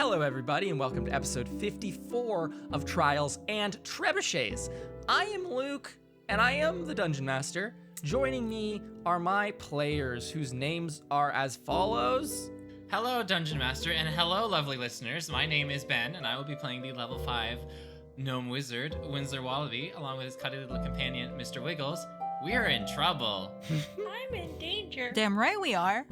Hello, everybody, and welcome to episode 54 of Trials and Trebuchets. I am Luke, and I am the Dungeon Master. Joining me are my players, whose names are as follows. Hello, Dungeon Master, and hello, lovely listeners. My name is Ben, and I will be playing the level 5 gnome wizard, Winsler Wallaby, along with his cuddly little companion, Mr. Wiggles. We're in trouble. I'm in danger. Damn right we are.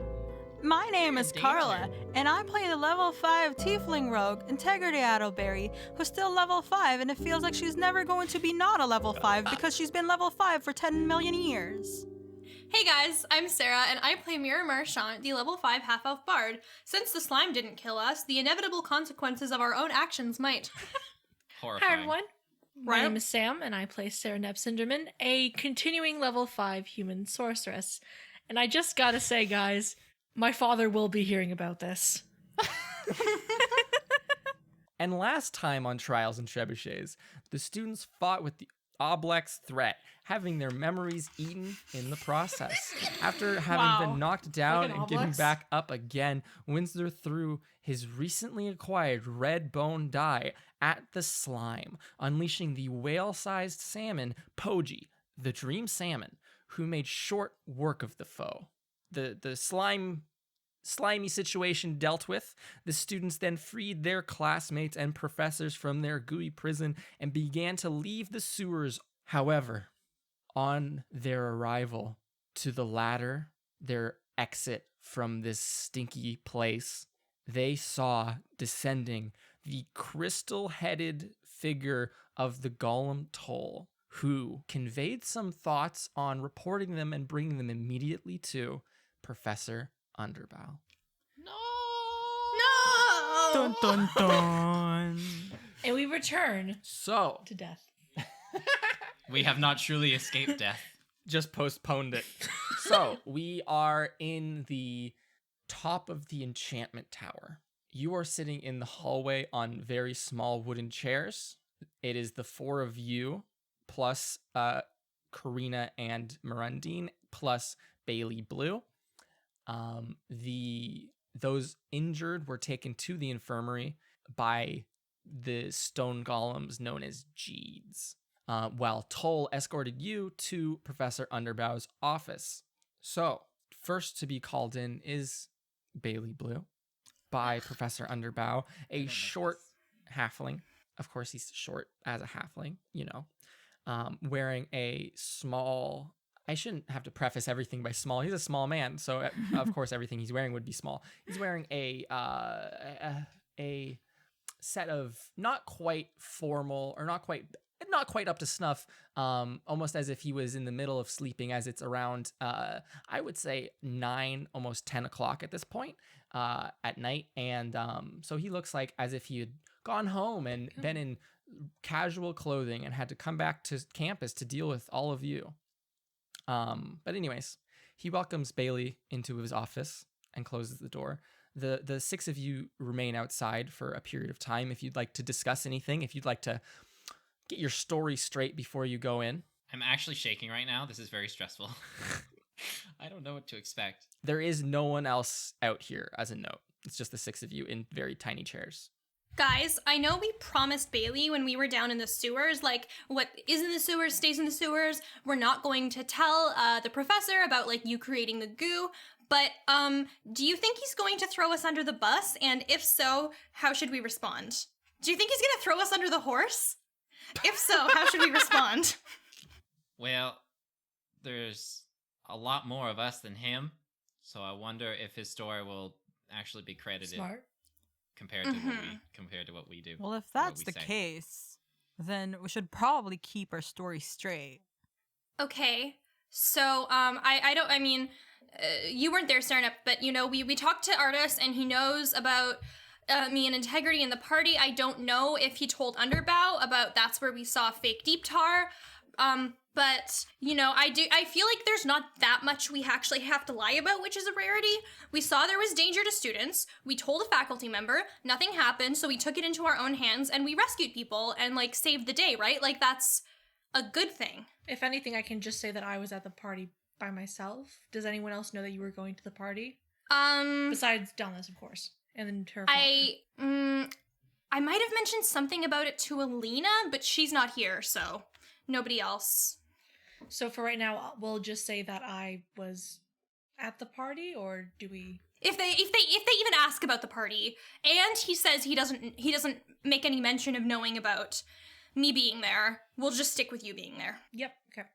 My name is Carla, and I play the level 5 tiefling rogue, Integrity Addleberry, who's still level 5, and it feels like she's never going to be not a level 5 because she's been level 5 for 10 million years. Hey guys, I'm Sarah, and I play Mira Marchant, the level 5 half-elf bard. Since the slime didn't kill us, the inevitable consequences of our own actions might. Horrifying. Hi everyone, my name is Sam, and I play Sarah Nepsinderman, a continuing level 5 human sorceress. And I just gotta say, guys, my father will be hearing about this. And last time on Trials and Trebuchets, the students fought with the Oblex threat, having their memories eaten in the process. After having been knocked down and given back up again, Winsler threw his recently acquired red bone die at the slime, unleashing the whale-sized salmon, Poji, the dream salmon, who made short work of the foe. The slimy situation dealt with, the students then freed their classmates and professors from their gooey prison and began to leave the sewers. However, on their arrival to the ladder, their exit from this stinky place, they saw descending the crystal-headed figure of the Golem Toll, who conveyed some thoughts on reporting them and bringing them immediately to Professor Underbow. No! Dun dun dun. And we return So, to death. We have not truly escaped death. just postponed it. So, we are in the top of the enchantment tower. You are sitting in the hallway on very small wooden chairs. It is the four of you, plus Karina and Mirandine, plus Bailey Blue. Those injured were taken to the infirmary by the stone golems known as Jeeds, while Toll escorted you to Professor Underbow's office. So, first to be called in is Bailey Blue by Professor Underbow, a short halfling. Of course, he's short as a halfling, you know, wearing a small... I shouldn't have to preface everything by small. He's a small man, so of course everything he's wearing would be small. He's wearing a set of not quite formal or not quite up to snuff, almost as if he was in the middle of sleeping, as it's around I would say 9, almost 10 o'clock at this point at night, and so he looks like as if he had gone home and been in casual clothing and had to come back to campus to deal with all of you. But anyways, he welcomes Bailey into his office and closes the door. The six of you remain outside for a period of time if you'd like to discuss anything, if you'd like to get your story straight before you go in. I'm actually shaking right now. This is very stressful. I don't know what to expect. There is no one else out here as a note. It's just the six of you in very tiny chairs. Guys, I know we promised Bailey when we were down in the sewers, like, what is in the sewers stays in the sewers. We're not going to tell the professor about, like, you creating the goo. But, do you think he's going to throw us under the bus? And if so, how should we respond? Do you think he's gonna throw us under the horse? If so, how should we respond? Well, there's a lot more of us than him, so I wonder if his story will actually be credited. Smart. Compared to what we do. Well, if that's the case, then we should probably keep our story straight. Okay, so, you weren't there, Sarah, but, you know, we talked to Artis, and he knows about me and Integrity in the party. I don't know if he told Underbow about that's where we saw fake Deep Tar, but, you know, I feel like there's not that much we actually have to lie about, which is a rarity. We saw there was danger to students, we told a faculty member, nothing happened, so we took it into our own hands, and we rescued people, and, like, saved the day, right? Like, that's a good thing. If anything, I can just say that I was at the party by myself. Does anyone else know that you were going to the party? Besides Dallas, of course. And then her father. I might have mentioned something about it to Alina, but she's not here, so nobody else. So for right now, we'll just say that I was at the party, or do we? If they even ask about the party, and he says he doesn't make any mention of knowing about me being there, we'll just stick with you being there. Yep. Okay.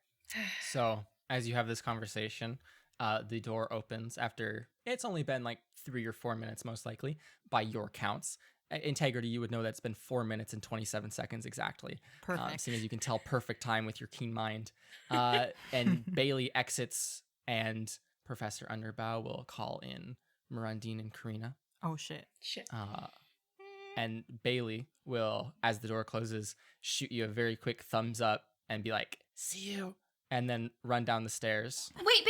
So as you have this conversation, the door opens after it's only been like 3 or 4 minutes, most likely, by your counts. Integrity, you would know that's been 4 minutes and 27 seconds exactly. Perfect. Seeing as you can tell perfect time with your keen mind. And Bailey exits, and Professor Underbow will call in Mirandine and Karina. Oh, shit. And Bailey will, as the door closes, shoot you a very quick thumbs up and be like, "See you," and then run down the stairs. Wait,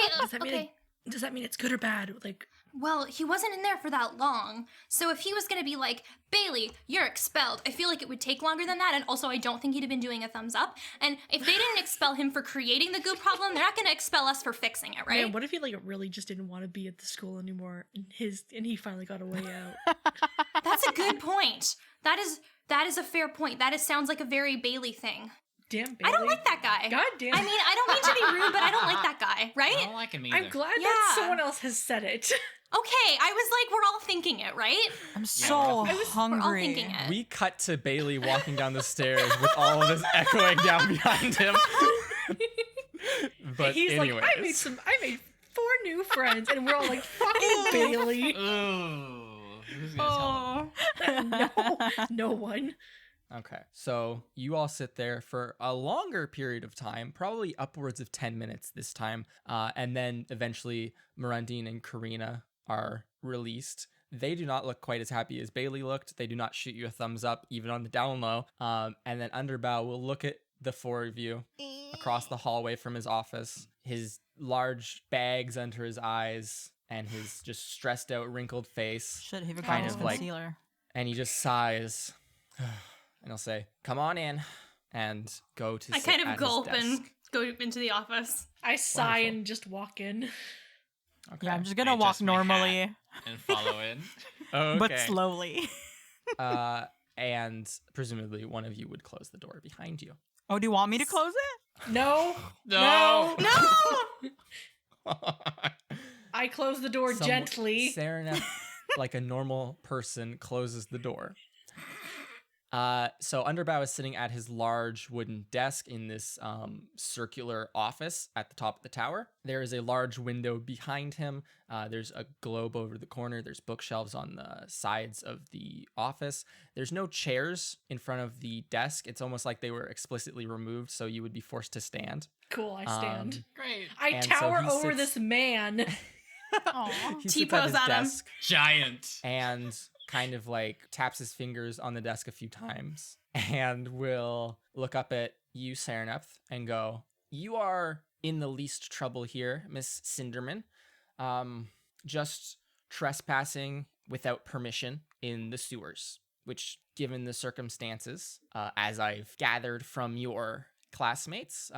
Does that mean it's good or bad? Like, well, he wasn't in there for that long, so if he was gonna be like, Bailey, you're expelled, I feel like it would take longer than that, and also I don't think he'd have been doing a thumbs up, and if they didn't expel him for creating the goo problem, they're not gonna expel us for fixing it, right? man, what if he like really just didn't want to be at the school anymore, and he finally got a way out? That's a good point. That is a fair point. Sounds like a very Bailey thing. Damn, Bailey. I don't like that guy. God damn. I mean, I don't mean to be rude, but I don't like that guy, right? I don't like him either. I'm glad Yeah. that someone else has said it. Okay, I was like, we're all thinking it, right? I'm so We're all hungry. thinking it. We cut to Bailey walking down the stairs with all of this echoing down behind him. But He's anyways. like, I made 4 new friends, and we're all like, fucking Bailey. Ooh. Who's gonna tell him? No one. Okay, so you all sit there for a longer period of time, probably upwards of 10 minutes this time, and then eventually Mirandine and Karina are released. They do not look quite as happy as Bailey looked. They do not shoot you a thumbs up, even on the down low. And then Underbow will look at the 4 of you across the hallway from his office, his large bags under his eyes, and his just stressed out, wrinkled face. Shit, he forgot Kind his of like- concealer. And he just sighs. And he'll say, "Come on in," and go to I sit kind of at his gulp desk. and go into the office. I sigh Wonderful. and just walk in. Okay. Yeah, I'm just gonna I walk adjust my normally, hat and follow in. Okay. but slowly. And presumably one of you would close the door behind you. Oh, do you want me to close it? No. No. I close the door gently. Sarah, like a normal person, closes the door. So Underbow is sitting at his large wooden desk in this circular office at the top of the tower. There is a large window behind him. There's a globe over the corner. There's bookshelves on the sides of the office. There's no chairs in front of the desk. It's almost like they were explicitly removed, so you would be forced to stand. Cool, I stand. Great. I and so tower he over sits- this man. Aw. He sits T-pose his at him. desk Giant. and kind of like taps his fingers on the desk a few times and will look up at you, Sereneph, and go, "You are in the least trouble here, Miss Cinderman. Just trespassing without permission in the sewers, which, given the circumstances, as I've gathered from your classmates,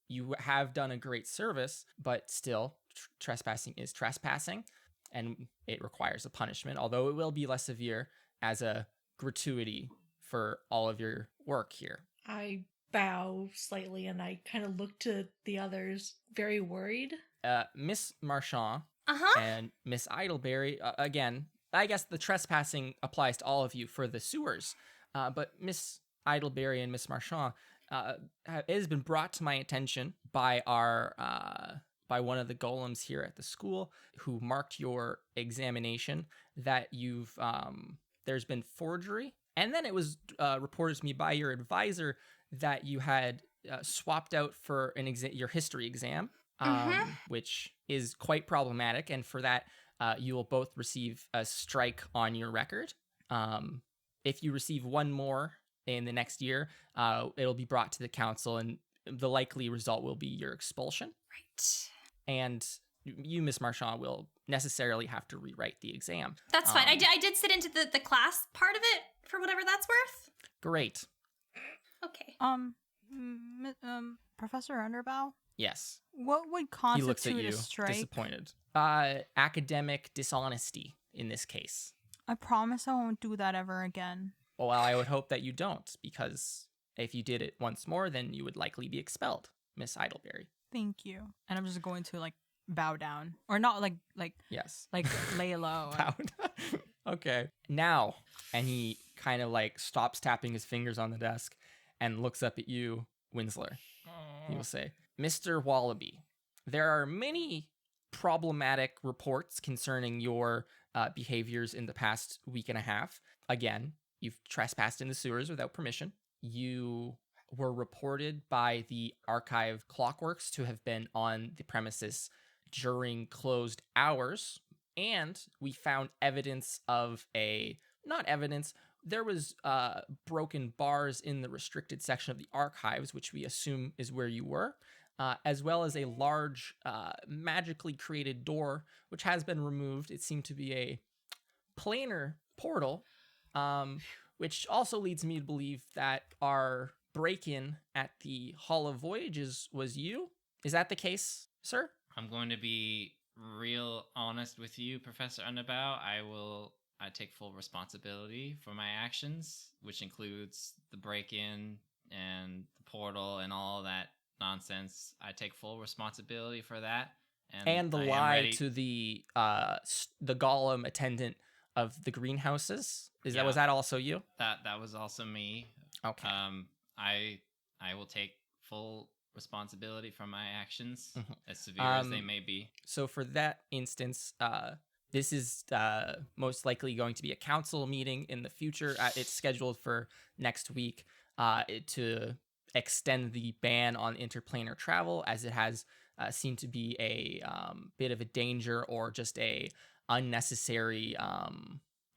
you have done a great service, but still, trespassing is trespassing, and it requires a punishment, although it will be less severe as a gratuity for all of your work here." I bow slightly and I kind of look to the others, very worried. Miss Marchand Uh-huh. and Miss Idleberry, again, I guess the trespassing applies to all of you for the sewers, but Miss Idleberry and Miss Marchand, it has been brought to my attention by by one of the golems here at the school who marked your examination that you've there's been forgery, and then it was reported to me by your advisor that you had swapped out for your history exam, which is quite problematic, and for that you will both receive a strike on your record. If you receive one more in the next year, it'll be brought to the council, and the likely result will be your expulsion. Right. And you, Miss Marchand, will necessarily have to rewrite the exam. That's fine. I did sit into the class part of it for whatever that's worth. Great. Okay. Professor Underbow, Yes. what would He looks at constitute you, a strike? disappointed. Academic dishonesty in this case. I promise I won't do that ever again. Well, I would hope that you don't, because if you did it once more, then you would likely be expelled, Miss Idleberry. Thank you. And I'm just going to like bow down, or not Yes, like lay low. Pound. Okay. Now, and he kind of like stops tapping his fingers on the desk and looks up at you, Winsler. He will say, Mr. Wallaby, there are many problematic reports concerning your behaviors in the past week and a half. Again, you've trespassed in the sewers without permission. You were reported by the archive clockworks to have been on the premises during closed hours. And we found evidence of there was broken bars in the restricted section of the archives, which we assume is where you were, as well as a large magically created door, which has been removed. It seemed to be a planar portal, which also leads me to believe that our break-in at the Hall of Voyages was you. Is that the case, sir? I'm going to be real honest with you, Professor Underbow. I take full responsibility for my actions, which includes the break-in and the portal and all that nonsense. I take full responsibility for that. And the lie to the golem attendant of the greenhouses. Was that also you? That was also me. Okay. I will take full responsibility for my actions, as severe as they may be. So for that instance, this is most likely going to be a council meeting in the future. It's scheduled for next week to extend the ban on interplanar travel, as it has seemed to be a bit of a danger or just a unnecessary.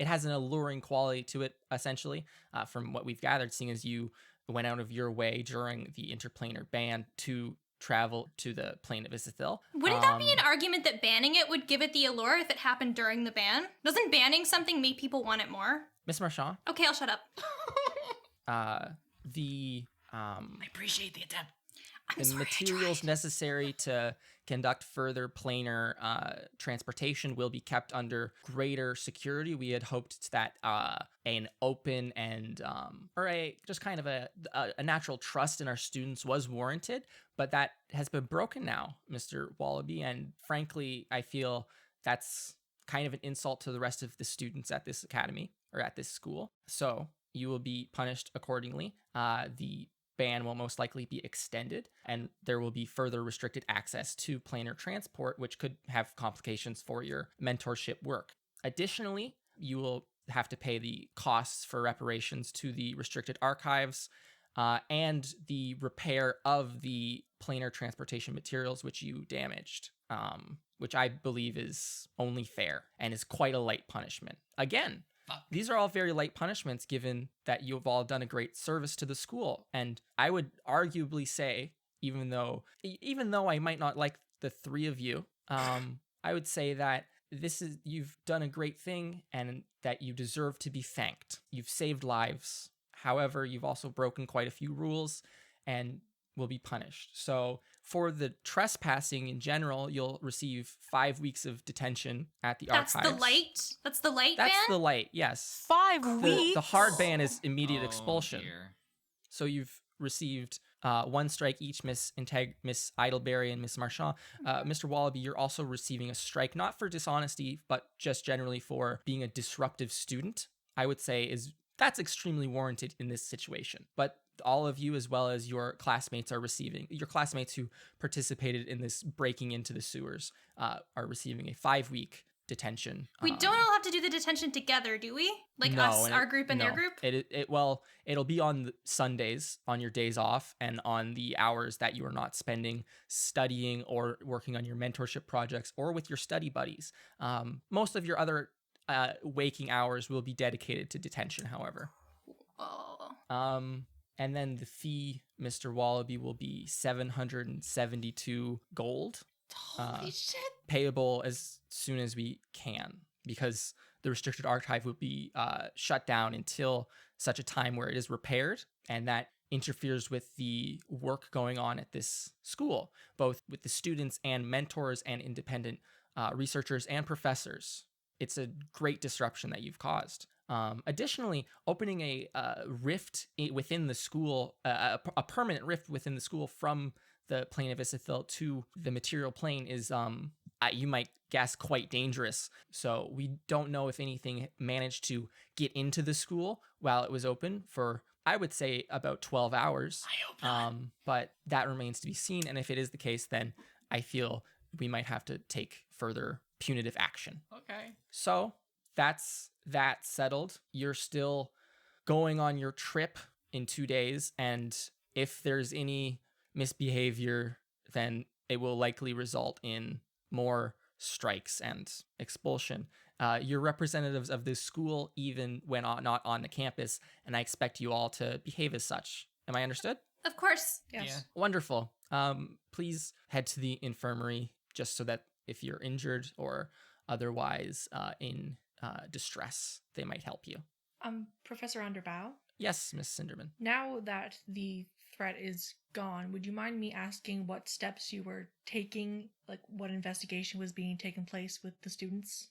It has an alluring quality to it, essentially, from what we've gathered, seeing as you went out of your way during the interplanar ban to travel to the plane of Isithil. Wouldn't that be an argument that banning it would give it the allure if it happened during the ban? Doesn't banning something make people want it more? Miss Marchand? Okay, I'll shut up. I appreciate the attempt. The materials necessary to conduct further planar transportation will be kept under greater security. We had hoped that an open and just kind of a natural trust in our students was warranted, but that has been broken now, Mr. Wallaby, and frankly, I feel that's kind of an insult to the rest of the students at this academy or at this school. So you will be punished accordingly. The ban will most likely be extended, and there will be further restricted access to planar transport, which could have complications for your mentorship work. Additionally, you will have to pay the costs for reparations to the restricted archives and the repair of the planar transportation materials which you damaged, which I believe is only fair and is quite a light punishment. Again, these are all very light punishments given that you've all done a great service to the school. And I would arguably say, even though I might not like the three of you, I would say that you've done a great thing and that you deserve to be thanked. You've saved lives. However, you've also broken quite a few rules and will be punished. So for the trespassing in general, you'll receive 5 weeks of detention at the archives. That's the light? That's the light ban? That's the light, yes. 5 weeks? The hard ban is immediate expulsion. Dear. So you've received 1 strike each, Miss Idleberry and Miss Marchand. Mr. Wallaby, you're also receiving a strike, not for dishonesty, but just generally for being a disruptive student. I would say that's extremely warranted in this situation. But all of you, as well as your classmates your classmates who participated in this breaking into the sewers, are receiving a 5-week detention. We don't all have to do the detention together, do we? Like no, us, our group, and their group? It'll be on Sundays, on your days off, and on the hours that you are not spending studying or working on your mentorship projects or with your study buddies. Most of your other waking hours will be dedicated to detention, however. Oh. And then the fee, Mr. Wallaby, will be 772 gold. Holy shit. Payable as soon as we can, because the restricted archive will be shut down until such a time where it is repaired, and that interferes with the work going on at this school, both with the students and mentors and independent researchers and professors. it's a great disruption that you've caused. Additionally, opening a rift within the school, a permanent rift within the school from the plane of Isithil to the material plane is, you might guess, quite dangerous. So we don't know if anything managed to get into the school while it was open for, I would say, about 12 hours. I hope not. But that remains to be seen. And if it is the case, then I feel we might have to take further punitive action. Okay. So that's that settled. You're still going on your trip in 2 days. And if there's any misbehavior, then it will likely result in more strikes and expulsion. You're representatives of this school even when not on the campus, and I expect you all to behave as such. Am I understood? Of course. Yes. Yeah. Wonderful. Please head to the infirmary just so that if you're injured or otherwise in distress, they might help you. Professor Underbow, Yes, Miss Cinderman. now that the threat is gone, would you mind me asking what steps you were taking, like what investigation was being taken place with the students?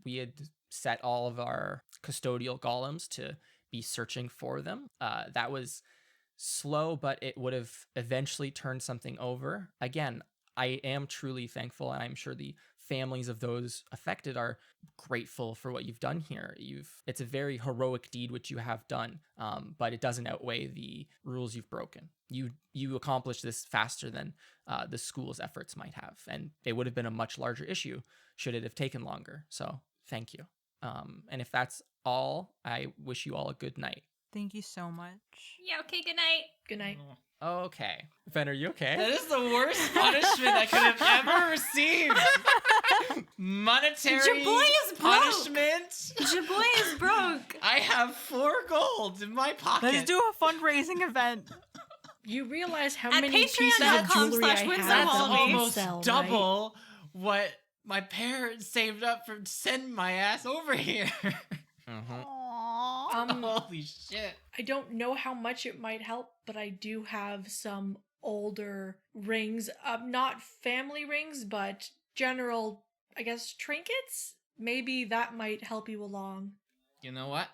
We had set all of our custodial golems to be searching for them. That was slow, but it would have eventually turned something over. Again, I am truly thankful, and I'm sure the families of those affected are grateful for what you've done here. It's a very heroic deed which you have done, but it doesn't outweigh the rules you've broken. You accomplished this faster than the school's efforts might have, and it would have been a much larger issue should it have taken longer. So thank you. And if that's all, I wish you all a good night. Thank you so much. Yeah, okay, good night. Good night. Okay. Ben, are you okay? That is the worst punishment I could have ever received. Monetary Jaboy is broke. punishment. Jaboy is broke. I have 4 gold in my pocket. Let's do a fundraising event. You realize how At many pieces of patreon.com/Winslow jewelry I Wallaby. have That's that we can almost sell, double what my parents saved up for sending my ass over here. Mhm. Aww. Holy shit. I don't know how much it might help, but I do have some older rings. Not family rings, but general, I guess, trinkets? Maybe that might help you along. You know what?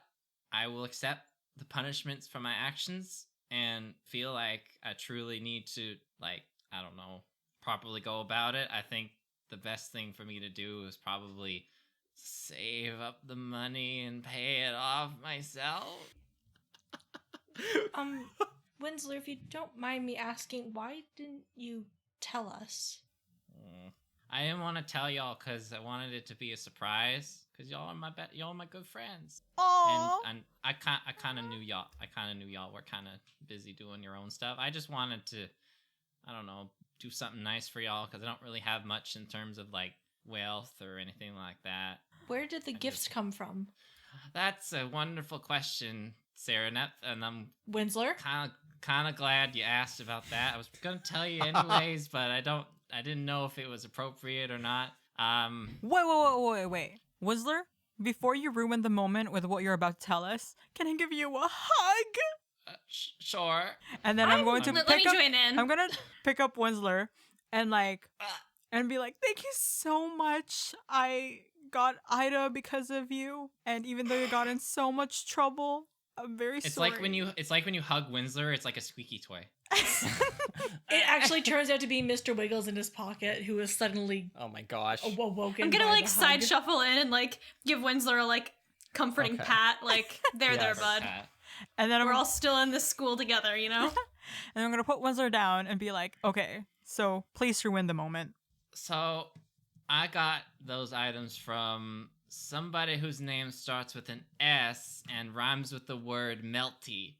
I will accept the punishments for my actions and feel like I truly need to, I don't know, properly go about it. I think the best thing for me to do is probably save up the money and pay it off myself. Winslow, if you don't mind me asking, why didn't you tell us? I didn't want to tell y'all because I wanted it to be a surprise. Because y'all are my good friends. Aww. And I kind of knew y'all. I kind of knew y'all were kind of busy doing your own stuff. I just wanted to, I don't know, do something nice for y'all because I don't really have much in terms of wealth or anything like that. Where did the gifts come from? That's a wonderful question, Sarah Nep, and I'm Winslow? kind of glad you asked about that. I was gonna tell you anyways, but I didn't know if it was appropriate or not. Wait. Whistler, before you ruin the moment with what you're about to tell us, can I give you a hug? Sure. And then I'm going to Let pick me up. join in. I'm gonna pick up Winsler and and be like, "Thank you so much. I got Ida because of you, and even though you got in so much trouble, I'm very It's sorry." like when you hug Winsler, it's like a squeaky toy. It actually turns out to be Mr. Wiggles in his pocket, who is suddenly Oh my gosh. awoken. I'm gonna by the side hug. shuffle in and give Winslow a comforting Okay. pat. There, Yes. bud. And then We're all still in this school together, you know? and I'm gonna put Winsler down and be like, "Okay, so please ruin the moment." So, I got those items from somebody whose name starts with an S and rhymes with the word melty.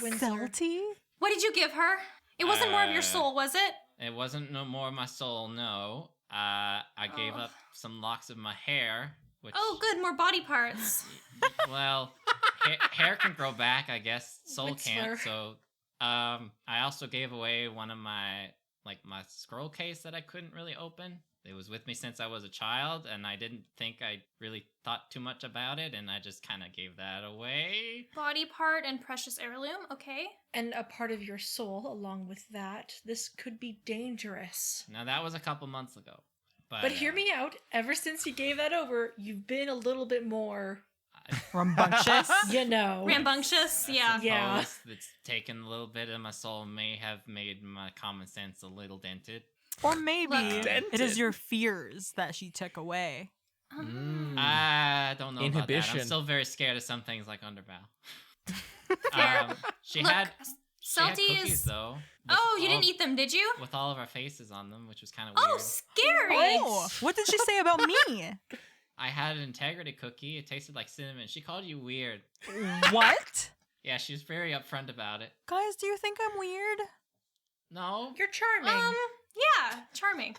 Winslow. Salty? What did you give her? It wasn't more of your soul, was it? It wasn't no more of my soul, no. I gave Oh. up some locks of my hair, which... Oh, good, more body parts. Well, hair can grow back, I guess. Soul can't. Winsler. So, I also gave away one of my scroll case that I couldn't really open. It was with me since I was a child, and I didn't think I really thought too much about it, and I just kind of gave that away. Body part and precious heirloom, okay. And a part of your soul along with that. This could be dangerous. Now, that was a couple months ago. But hear me out. Ever since you gave that over, you've been a little bit more, Rambunctious. Rambunctious, yeah. Yeah. It's taken a little bit of my soul, may have made my common sense a little dented. Or maybe Look. it is your fears that she took away. I don't know about that. Inhibition. I'm still very scared of some things like underbow. She Look, had Salty cookies is. though. Oh, you didn't eat them, did you? With all of our faces on them, which was kind of weird. Oh, scary! Oh, what did she say about me? I had an integrity cookie. It tasted like cinnamon. She called you weird. What? Yeah, she was very upfront about it. Guys, do you think I'm weird? No. you're charming. Yeah, charming.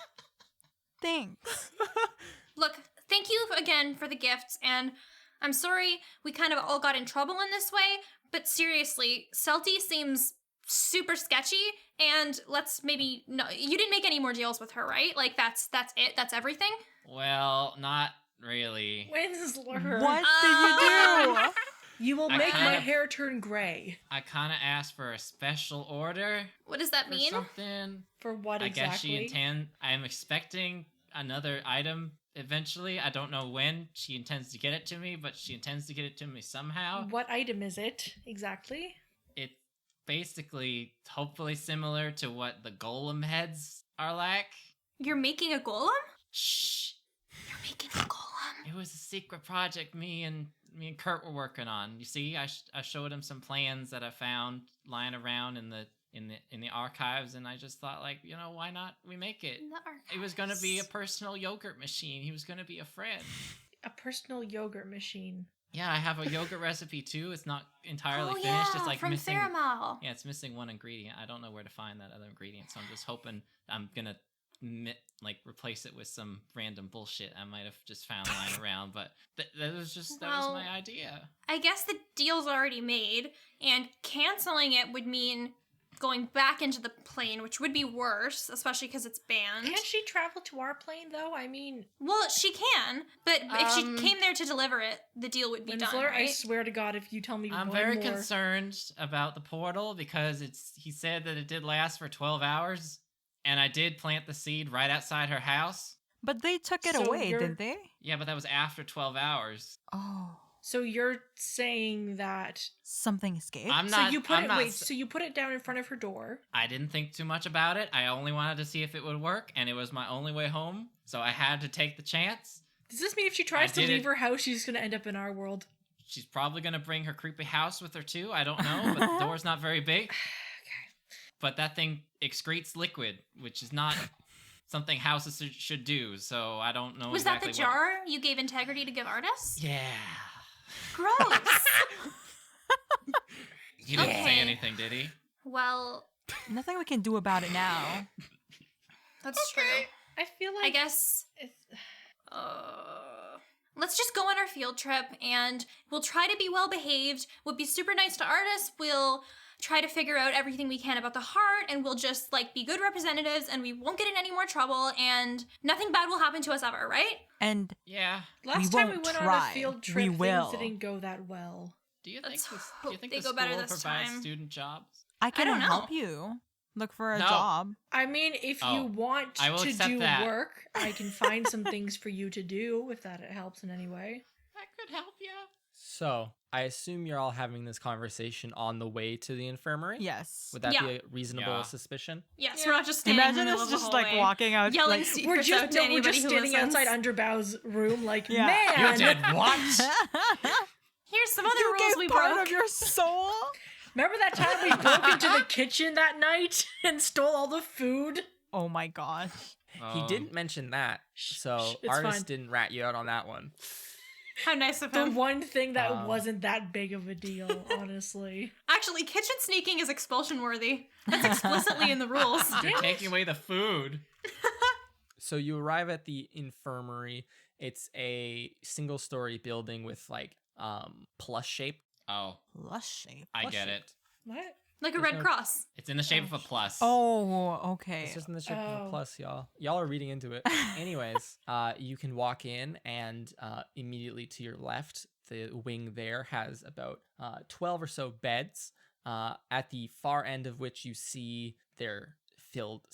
Thanks. Look, thank you again for the gifts, and I'm sorry we kind of all got in trouble in this way, but seriously, Celty seems super sketchy, and let's maybe no, you didn't make any more deals with her, right? Like that's it, that's everything? Well, not really. Winsler. What did you do? You will I make kind my of- hair turn gray. I kind of asked for a special order What does that for mean? something. For what I guess exactly? I'm expecting another item eventually. I don't know when she intends to get it to me, but she intends to get it to me somehow. What item is it exactly? It's basically hopefully similar to what the golem heads are like. You're making a golem? Shh. You're making a golem. It was a secret project me and Kurt were working on. You see, I showed him some plans that I found lying around in the archives, and I just thought, like, you know, why not we make it? It was gonna be a personal yogurt machine. He was gonna be a friend. A personal yogurt machine. Yeah, I have a yogurt recipe too. It's not entirely Oh, finished. yeah, It's like from missing. Theramal. Yeah, it's missing one ingredient. I don't know where to find that other ingredient, so I'm just hoping I'm gonna replace it with some random bullshit I might have just found lying around. But that was Well, my idea. I guess the deal's already made, and canceling it would mean going back into the plane, which would be worse, especially because it's banned. Can't she travel to our plane though? I mean, Well, she can, but if she came there to deliver it, the deal would be done, Winsler, I right? swear to God, if you tell me I'm one very more, concerned about the portal because he said that it did last for 12 hours, and I did plant the seed right outside her house. But they took it So away, you're- didn't they? Yeah, but that was after 12 hours. Oh, So you're saying that? something escaped? I'm not. So you put I'm it. not Wait. s- So you put it down in front of her door. I didn't think too much about it. I only wanted to see if it would work, and it was my only way home, so I had to take the chance. Does this mean if she tries to did leave it. her house, she's gonna end up in our world? She's probably gonna bring her creepy house with her too. I don't know, but the door's not very big. But that thing excretes liquid, which is not something houses should do. So I don't know. Was exactly that the jar you gave Integrity to give artists? Yeah. Gross. He didn't say Okay. anything, did he? Well, Nothing we can do about it now. that's true. I feel like I guess it's- let's just go on our field trip, and we'll try to be well behaved. We'll be super nice to artists. We'll try to figure out everything we can about the heart, and we'll just be good representatives, and we won't get in any more trouble, and nothing bad will happen to us ever, right? And Yeah. last we time we won't went on try. a field trip, We things will. didn't go that well. Do you Let's think hope they the go better school this provides time. student jobs? I can don't know. help you look for a No. job. I mean, if Oh, you want I will to accept do that. work, I can find some things for you to do if that helps in any way. That could help you. So, I assume you're all having this conversation on the way to the infirmary? Yes. Would that Yeah. be a reasonable Yeah. suspicion? Yes, we're not just standing Imagine in the us middle of just the like hallway, walking out, yelling like, secrets out to we're anybody just who standing listens. outside Underbow's room, like, Yeah. man. You did what? Here's some other you rules gave we part broke. of your soul. Remember that time we broke into the kitchen that night and stole all the food? Oh my gosh. He didn't mention that, so it's artist fine. didn't rat you out on that one. How nice of The him. one thing that Um, wasn't that big of a deal, honestly. Actually, kitchen sneaking is expulsion worthy. That's explicitly in the rules. You're taking away the food. So you arrive at the infirmary. It's a single-story building with plus shape. Oh, Lush shape. I Plus get shape. it. What? Like a There's red no- cross. It's in the shape of a plus. Oh, okay. It's just in the shape of Oh. a plus, y'all. Y'all are reading into it. Anyways, you can walk in, and immediately to your left, the wing there has about 12 or so beds. At the far end of which you see they're filled.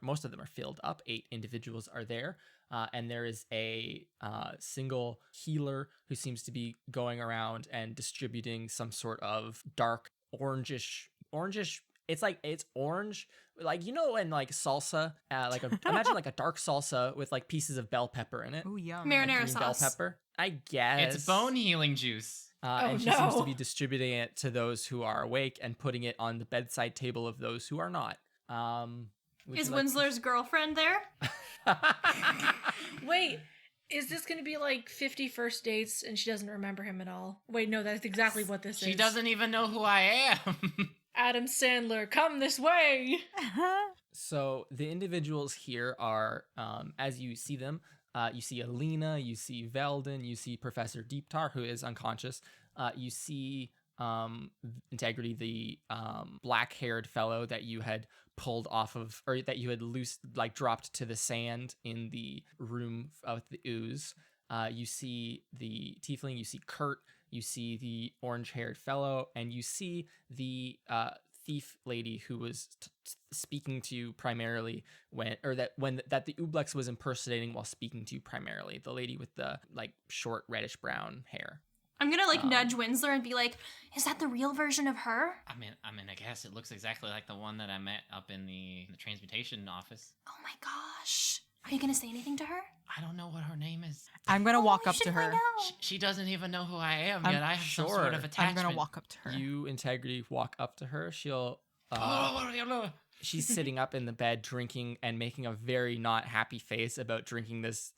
Most of them are filled up. 8 individuals are there. and there is a single healer who seems to be going around and distributing some sort of dark orangish. It's orange, like when like salsa, imagine like a dark salsa with like pieces of bell pepper in it. Ooh, yum. Marinara Green bell sauce. pepper, I guess. It's bone healing juice. And she seems to no. be distributing it to those who are awake and putting it on the bedside table of those who are not. Would Is you like to- Winsler's girlfriend there? Wait, is this going to be like 50 first dates and she doesn't remember him at all? Wait, no, that's exactly what this is. She doesn't even know who I am. Adam Sandler, come this way. So the individuals here are, as you see them, you see Alina, you see Veldon, you see Professor Deeptar, who is unconscious. You see Integrity, the black-haired fellow that you had pulled off of, or that you had dropped to the sand in the room of the ooze. You see the tiefling, you see Kurt, you see the orange-haired fellow, and you see the thief lady who was speaking to you primarily that the Ublex was impersonating while speaking to you primarily. The lady with the like short reddish brown hair. I'm gonna nudge Winsler and be like, "Is that the real version of her?" I mean, I guess it looks exactly like the one that I met up in the transmutation office. Oh my gosh. Are you gonna say anything to her? I don't know what her name is. I'm gonna walk We up should to her. find out. She doesn't even know who I am I'm yet. I have some sure. sort of I'm attachment. gonna walk up to her. You, Integrity, walk up to her. She'll Oh, she's sitting up in the bed drinking and making a very not happy face about drinking this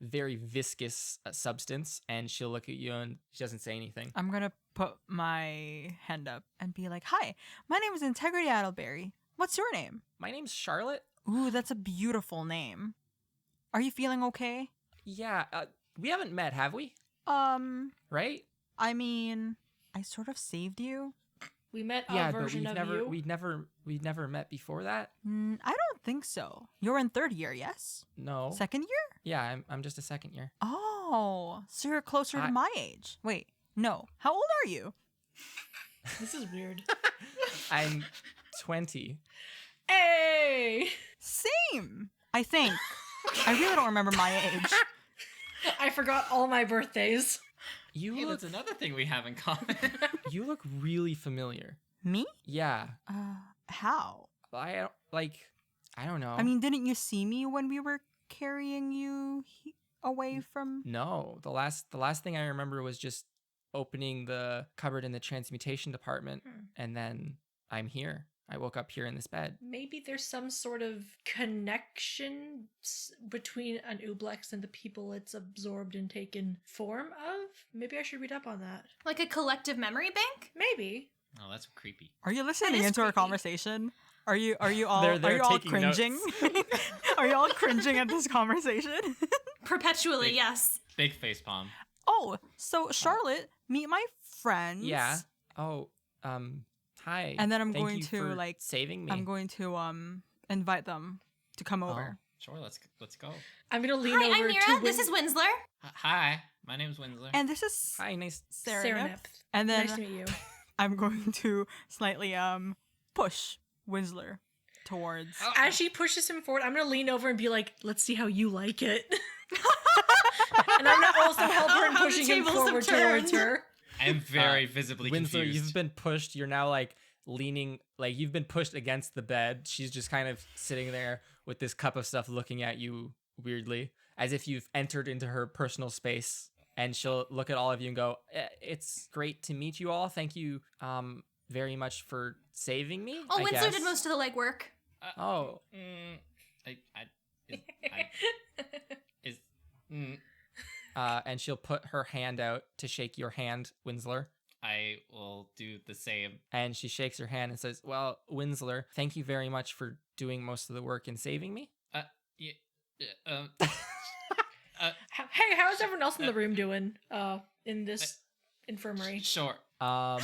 very viscous substance, and she'll look at you and she doesn't say anything. I'm gonna put my hand up and be like, "Hi, my name is Integrity Adelberry. What's your name?" My name's Charlotte. Ooh, that's a beautiful name. Are you feeling okay? Yeah, we haven't met, have we? Right? I mean, I sort of saved you. We met a Yeah, but version of you. we'd never met before that. I don't think so. You're in third year, yes? No. Second year? Yeah, I'm just a second year. Oh, so you're closer to my age. Wait, no. How old are you? This is weird. I'm 20. Hey! Same, I think. I really don't remember my age. I forgot all my birthdays. You hey, look that's another thing we have in common. you look really familiar. Me? Yeah. How? I don't know. I mean, didn't you see me when we were carrying you away from? no. The last thing I remember was just opening the cupboard in the transmutation department, and then I'm here. I woke up here in this bed. Maybe there's some sort of connection between an Ublex and the people it's absorbed and taken form of. Maybe I should read up on that. Like a collective memory bank? Maybe. Oh, that's creepy. Are you listening is into our creepy. conversation? Are you all They're all taking cringing? Are you all cringing at this conversation? Perpetually, Big- yes. Big face palm. Oh, so Charlotte, meet my friends. Yeah. Oh, hi. And then I'm Thank going you to, for like, saving me. I'm going to invite them to come over. Sure, let's go. I'm gonna lean Hi, over I'm to Mira. This is Winsler. Hi, my name's Winsler. And this is Hi, nice. Serenip. And then Nice to meet you. I'm going to slightly push Winsler towards. As she pushes him forward, I'm gonna lean over and be like, "Let's see how you like it." And I'm gonna also help her in How the pushing him tables have forward towards turned. her. I am very visibly Winslow, confused. you've been pushed. You're now like leaning, like you've been pushed against the bed. She's just kind of sitting there with this cup of stuff looking at you weirdly, as if you've entered into her personal space. And she'll look at all of you and go, "It's great to meet you all. Thank you very much for saving me." Oh, I Winsler guess. did most of the legwork. Oh. And she'll put her hand out to shake your hand, Winsler. I will do the same. And she shakes her hand and says, "Well, Winsler, thank you very much for doing most of the work in saving me." Hey, how's everyone else in the room doing? In this infirmary. Sure. No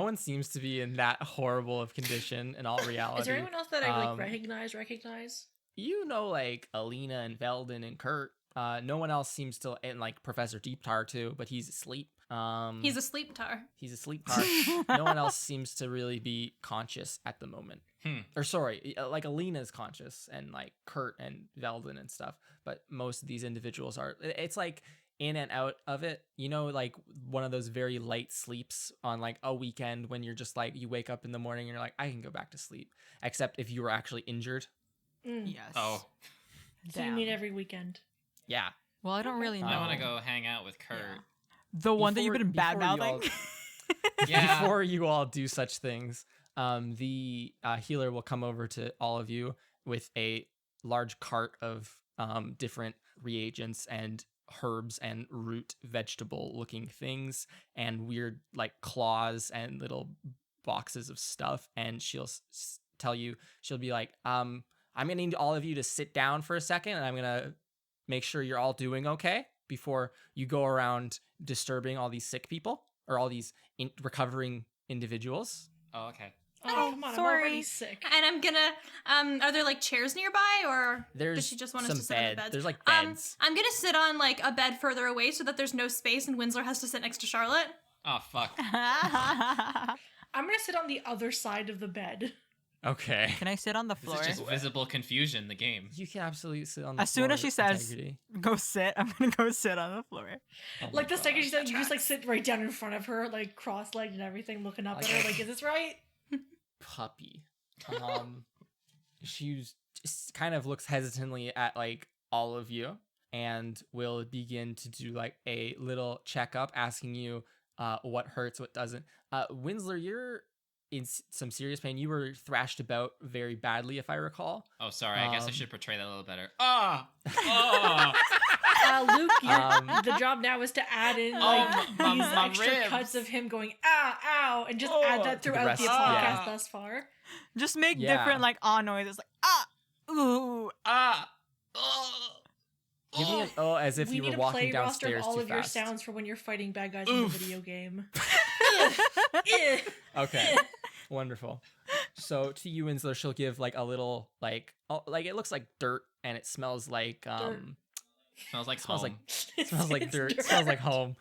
one seems to be in that horrible of condition in all reality. Is there anyone else that I Um, recognize? You know, like Alina and Veldon and Kurt, No one else seems to, and like Professor Deep Tar too, but he's asleep. He's a sleep tar. He's asleep tar. No one else seems to really be conscious at the moment. Or sorry, like Alina's conscious, and like Kurt and Veldon and stuff. But most of these individuals are. It's like in and out of it. You know, like one of those very light sleeps on like a weekend when you're just like, you wake up in the morning and you're like, I can go back to sleep. Except if you were actually injured. Yes. Oh, So you mean every weekend? Yeah. Well, I don't really know. I want to go hang out with Kurt. Yeah. The one that you've been bad mouthing. Yeah. Before you all do such things, the healer will come over to all of you with a large cart of different reagents and herbs and root vegetable looking things and weird like claws and little boxes of stuff. And she'll tell you, she'll be like, I'm gonna need all of you to sit down for a second, and I'm gonna make sure you're all doing okay before you go around disturbing all these sick people or all these recovering individuals. Oh, okay. Oh, come on, sorry. I'm already sick. And I'm gonna, are there like chairs nearby, or There's does she just want us some to sit on the beds. beds? There's like beds. I'm gonna sit on like a bed further away so that there's no space and Winslow has to sit next to Charlotte. Oh, fuck. I'm gonna sit on the other side of the bed. Okay. Can I sit on the This floor? is just visible confusion, the game. You can absolutely sit on the As soon floor as she with says, integrity. go sit, I'm gonna go sit on the floor. Oh my Like the second God. she said, you just like sit right down in front of her, like cross-legged and everything, looking up at her, like, is this right? Puppy. She just kind of looks hesitantly at like all of you and will begin to do like a little checkup, asking you what hurts, what doesn't. Winsler, you're in some serious pain. You were thrashed about very badly, if I recall. Oh, sorry. I guess I should portray that a little better. Ah! Oh! Luke, the job now is to add in like my these extra ribs. cuts of him going ow, ow, and just add that To the throughout rest, the podcast yeah. thus far. Just make Yeah. different like noises, like ooh. Ah! Oh! Give me an as if We you need were a walking play roster downstairs of all too of your fast. sounds for when you're fighting bad guys in the Oof. video game. Okay. Wonderful. So to you, Winsler, she'll give like a little like it looks like dirt and it smells like Smells like smells home. smells like dirt. Smells like home.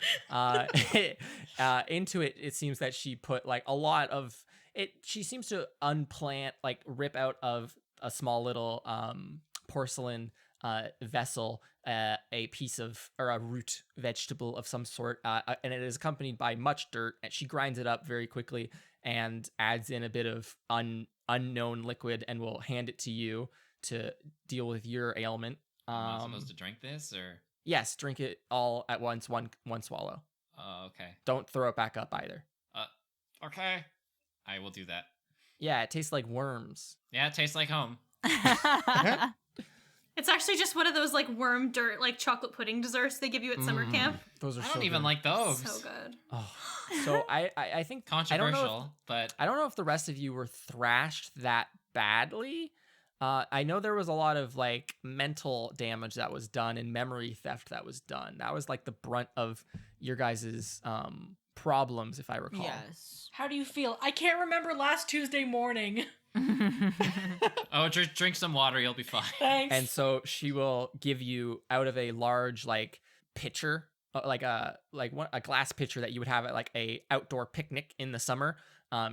Into it, it seems that she put like a lot of it. She seems to unplant, like rip out of a small little porcelain vessel a piece of or a root vegetable of some sort, and it is accompanied by much dirt. And she grinds it up very quickly and adds in a bit of unknown liquid and will hand it to you to deal with your ailment. Am I supposed to drink this, or? Yes, drink it all at once, one swallow. Oh, okay. Don't throw it back up either. Okay. I will do that. Yeah, it tastes like worms. Yeah, it tastes like home. It's actually just one of those like worm dirt, like chocolate pudding desserts they give you at summer camp. Those are I so don't even good. like those. So good. Oh. So I think Controversial, but I don't know if the rest of you were thrashed that badly. I know there was a lot of like mental damage that was done and memory theft that was done. That was like the brunt of your guys's problems, if I recall. Yes. How do you feel? I can't remember last Tuesday morning. oh, drink some water, you'll be fine. Thanks. And so she will give you out of a large like pitcher, like a glass pitcher that you would have at like a outdoor picnic in the summer.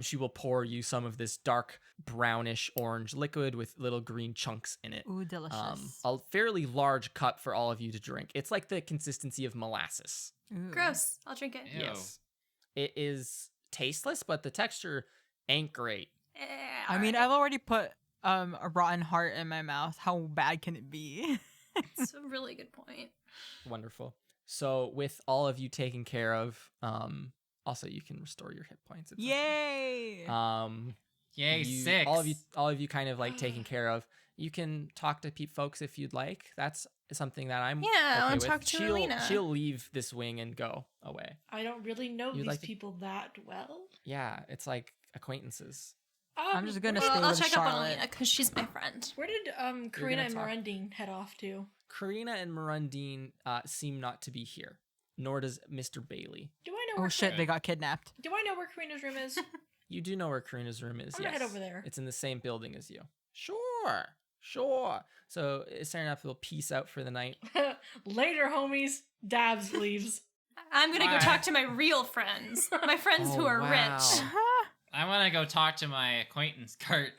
She will pour you some of this dark brownish orange liquid with little green chunks in it. Ooh, delicious. A fairly large cup for all of you to drink. It's like the consistency of molasses. Ooh. Gross. I'll drink it. Ew. Yes. It is tasteless, but the texture ain't great. I mean, I've already put a rotten heart in my mouth. How bad can it be? It's a really good point. Wonderful. So with all of you taken care of, also you can restore your hit points. It's Yay! okay. Yay, You- 6. all of you kind of like taken care of. You can talk to folks if you'd like. That's something that I'm Yeah, I wanna with. talk to she'll, Alina. She'll leave this wing and go away. I don't really know You'd these like to- people that well. Yeah, it's like acquaintances. I'm just gonna Well, stay I'll with check up on Charlotte. Alina because she's my friend. Where did Karina and talk. Marundine head off to? Karina and Marundine seem not to be here, nor does Mr. Bailey. Do I know Oh where shit, they got kidnapped. Do I know where Karina's room is? You do know where Karina's room is. I'm gonna Yes. head over there. It's in the same building as you. Sure. Sure. So Sereneth will peace out for the night. Later, homies. Dabs leaves. I'm gonna Bye. go talk to my real friends, my friends who are rich. I want to go talk to my acquaintance, Kurt.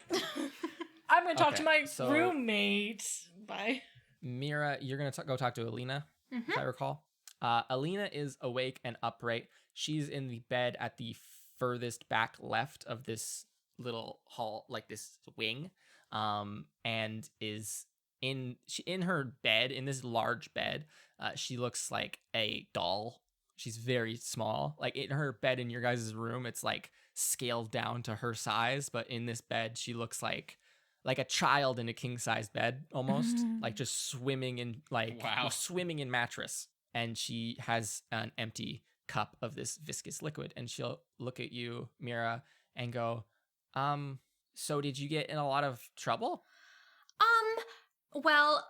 I'm gonna talk to my so- roommate. Bye. Mira, you're going to go talk to Alina, Mm-hmm. if I recall. Alina is awake and upright. She's in the bed at the furthest back left of this little hall, like this wing, and is in her bed, in this large bed. She looks like a doll. She's very small. Like in her bed in your guys' room, it's like scaled down to her size, but in this bed, she looks like a child in a king-size bed almost, like just swimming in swimming in mattress. And she has an empty cup of this viscous liquid, and she'll look at you, Mira, and go, so did you get in a lot of trouble? Well,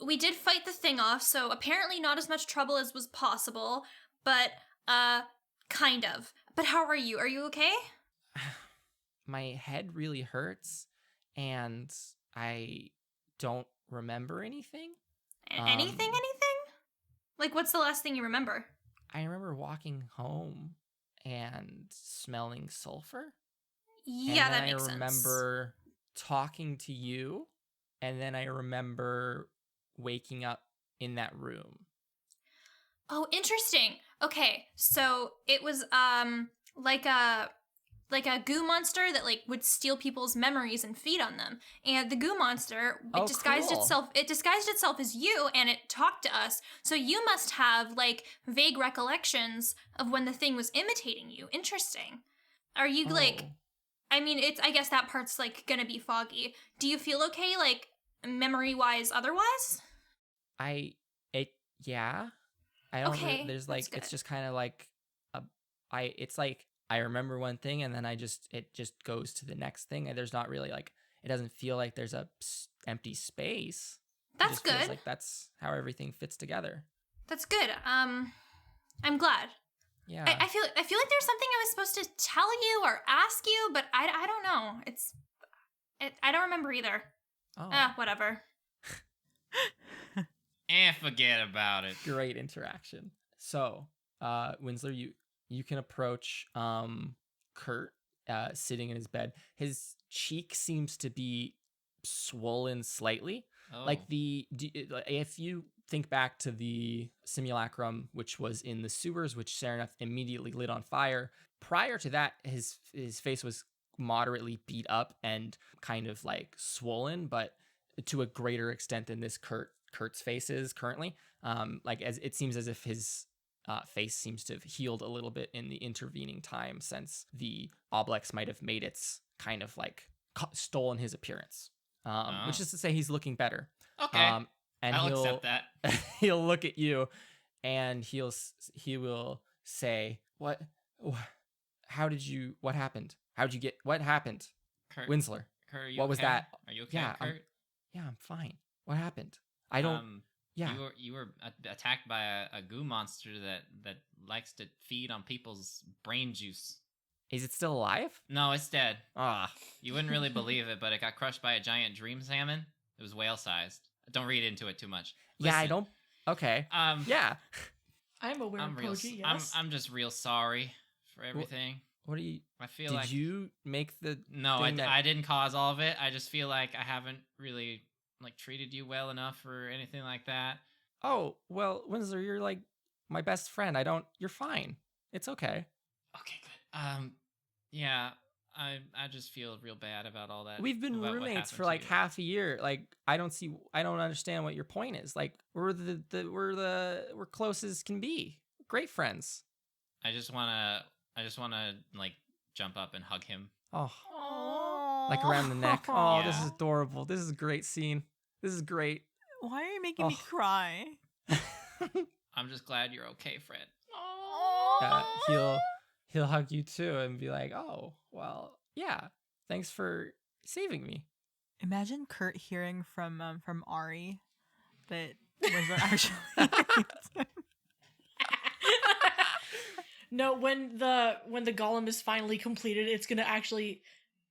we did fight the thing off, so apparently not as much trouble as was possible, but, kind of. But how are you? Are you okay? My head really hurts, and I don't remember anything. Anything? Like, what's the last thing you remember? I remember walking home and smelling sulfur. Yeah, and that then makes I sense. remember talking to you, and then I remember waking up in that room. Oh, interesting. Okay, so it was like a goo monster that like would steal people's memories and feed on them. And the goo monster disguised itself as you, and it talked to us. So you must have like vague recollections of when the thing was imitating you. Interesting. Are you like Oh. I mean, I guess that part's like gonna be foggy. Do you feel okay, like memory-wise otherwise? Yeah. I don't. Okay, There's that's like it's good. just kind of like it's like I remember one thing and then it just goes to the next thing, and there's not really like it doesn't feel like there's a empty space. It That's just feels good. like that's how everything fits together. That's good. I'm glad. Yeah. I feel like there's something I was supposed to tell you or ask you, but I don't know. I don't remember either. Oh, Whatever. Forget about it. great interaction. So, Winsler, you can approach Kurt sitting in his bed. His cheek seems to be swollen slightly. Oh. Like if you think back to the simulacrum, which was in the sewers, which Sereneth immediately lit on fire. Prior to that, his face was moderately beat up and kind of like swollen, but to a greater extent than this Kurt's face is currently. Like as it seems as if his face seems to have healed a little bit in the intervening time since the Oblex might have made its kind of like stolen his appearance. Which is to say he's looking better. Okay. And I'll he'll accept that. he'll look at you, and he will say, "What happened? What happened? Kurt, Winsler, Kurt, are you what was okay? that? Are you okay, Yeah, Kurt? I'm fine. What happened? I don't. Yeah. You were attacked by a goo monster that likes to feed on people's brain juice. Is it still alive? No, it's dead. Ah, You wouldn't really believe it, but it got crushed by a giant dream salmon. It was whale-sized. Don't read into it too much. yeah. I Listen, don't. Okay. Yeah. I'm aware I'm of real. Koji, yes. I'm just real sorry for everything. What do you? I feel Did like you make the? no, thing that- I didn't cause all of it. I just feel like I haven't really like treated you well enough or anything like that. Oh well, Winsler, you're like my best friend. You're fine. It's okay. Okay, good. Yeah, I just feel real bad about all that. We've been about what roommates happened for to like you. half a year. Like I don't understand what your point is. Like we're we're close as can be. Great friends. I just wanna like jump up and hug him. Oh, Aww. like around the neck. Oh, this Yeah. is adorable. This is a great scene. This is great. Why are you making me Oh. cry? I'm just glad you're okay, Fred. He'll hug you too and be like, "Oh, well, yeah. Thanks for saving me." Imagine Kurt hearing from Ari that was actually. No, when the golem is finally completed, it's gonna actually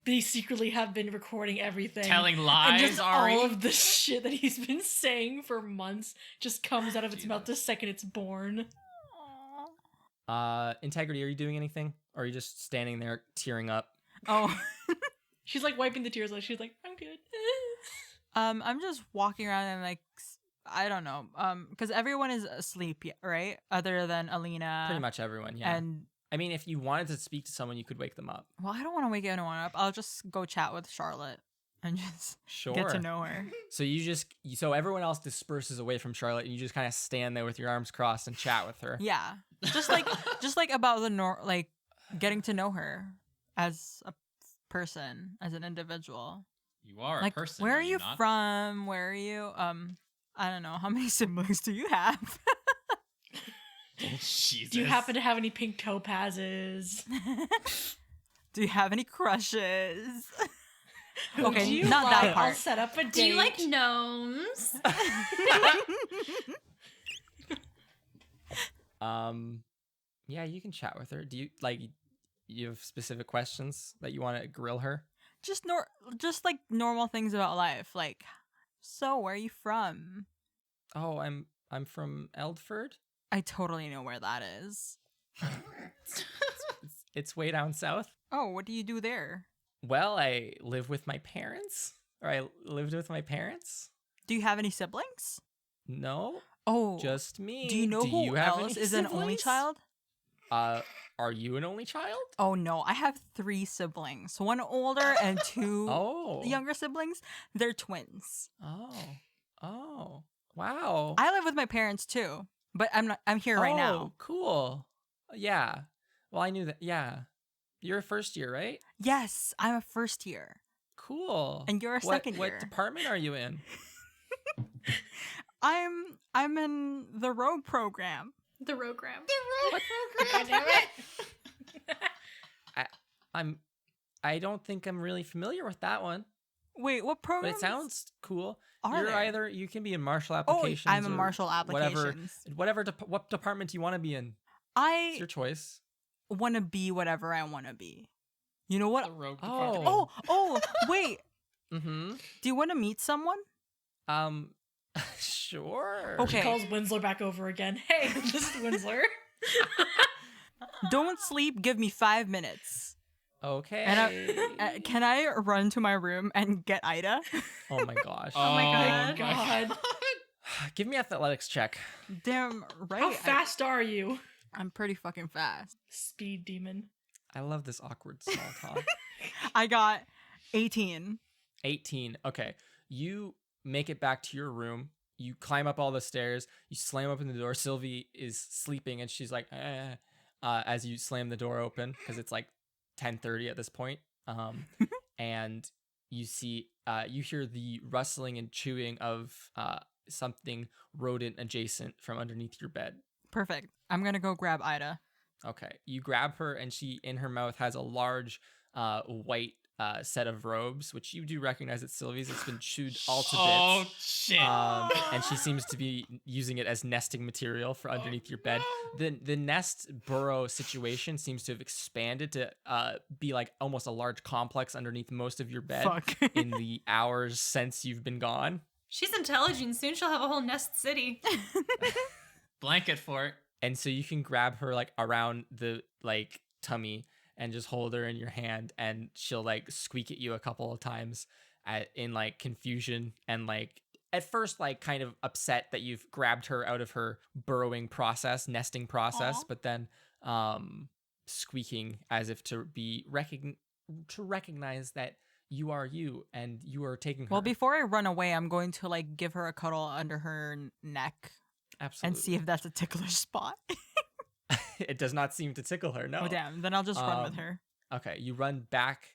they secretly have been recording everything. Telling and lies, just Ari. all of the shit that he's been saying for months just comes out of its mouth the second it's born. Integrity, are you doing anything? Or are you just standing there tearing up? Oh. She's like wiping the tears out. She's like, I'm good. I'm just walking around and like, I don't know. Because everyone is asleep, right? Other than Alina. Pretty much everyone, yeah. And I mean, if you wanted to speak to someone, you could wake them up. well, I don't want to wake anyone up. I'll just go chat with Charlotte and just Sure. get to know her. So everyone else disperses away from Charlotte, and you just kind of stand there with your arms crossed and chat with her. Yeah, just like about the getting to know her as a person, as an individual. You are Like, a person. where are you you not? from? Where are you? I don't know. How many siblings do you have? Jesus. Do you happen to have any pink topazes? Do you have any crushes? Who Okay, do you not that like? part. I'll set up a date. Do you like gnomes? Yeah, you can chat with her. Do you have specific questions that you want to grill her? just like normal things about life, like, so where are you from? Oh, I'm from Eldford. I totally know where that is. It's way down south. Oh, what do you do there? Well, I live with my parents. Or I lived with my parents. Do you have any siblings? No, Oh, just me. do you know who you have else any is an only siblings? child? Are you an only child? Oh no, I have 3 siblings. One older and 2 Oh. younger siblings. They're twins. Oh. Wow. I live with my parents too, but I'm here right now. Oh, cool. Yeah. Well, I knew that. Yeah. You're a first year, right? Yes, I'm a first year. Cool. And you're a second year. What department are you in? I'm in the rogue program. The rogram. I don't think I'm really familiar with that one, Wait, what program? but it sounds cool. Are there? You can be in martial Oh, applications. I'm a or martial applications. What department do you want to be in? It's I your choice. want to be whatever I want to be. You know The what? rogue Oh. department. Oh, wait. Mm-hmm. Do you want to meet someone? Sure. Okay. She calls Winslow back over again. Hey, this is Winslow. Don't sleep. Give me 5 minutes. Okay. And can I run to my room and get Ida? Oh my gosh. Oh my God. God. Give me athletics check. Damn right. How fast are you? I'm pretty fucking fast. Speed demon. I love this awkward small talk. I got 18. 18. Okay. You make it back to your room. You climb up all the stairs. You slam open the door. Sylvie is sleeping and she's like, as you slam the door open because it's like 10:30 at this point. And you see, you hear the rustling and chewing of something rodent adjacent from underneath your bed. Perfect. I'm going to go grab Ida. Okay. You grab her and she, in her mouth, has a large white set of robes, which you do recognize it's Sylvie's. It's been chewed all to bits. Oh, shit. And she seems to be using it as nesting material for underneath your bed. The nest burrow situation seems to have expanded to be like almost a large complex underneath most of your bed Fuck. in the hours since you've been gone. She's intelligent. Soon she'll have a whole nest city. Blanket fort. And so you can grab her like around the like tummy and just hold her in your hand, and she'll like squeak at you a couple of times in like confusion and like at first like kind of upset that you've grabbed her out of her burrowing process, nesting process, but then squeaking as if to be recognize that you are you and you are taking her. Well, before I run away, I'm going to like give her a cuddle under her neck Absolutely. and see if that's a ticklish spot. It does not seem to tickle her. No. Oh, damn. Then I'll just run with her. Okay, you run back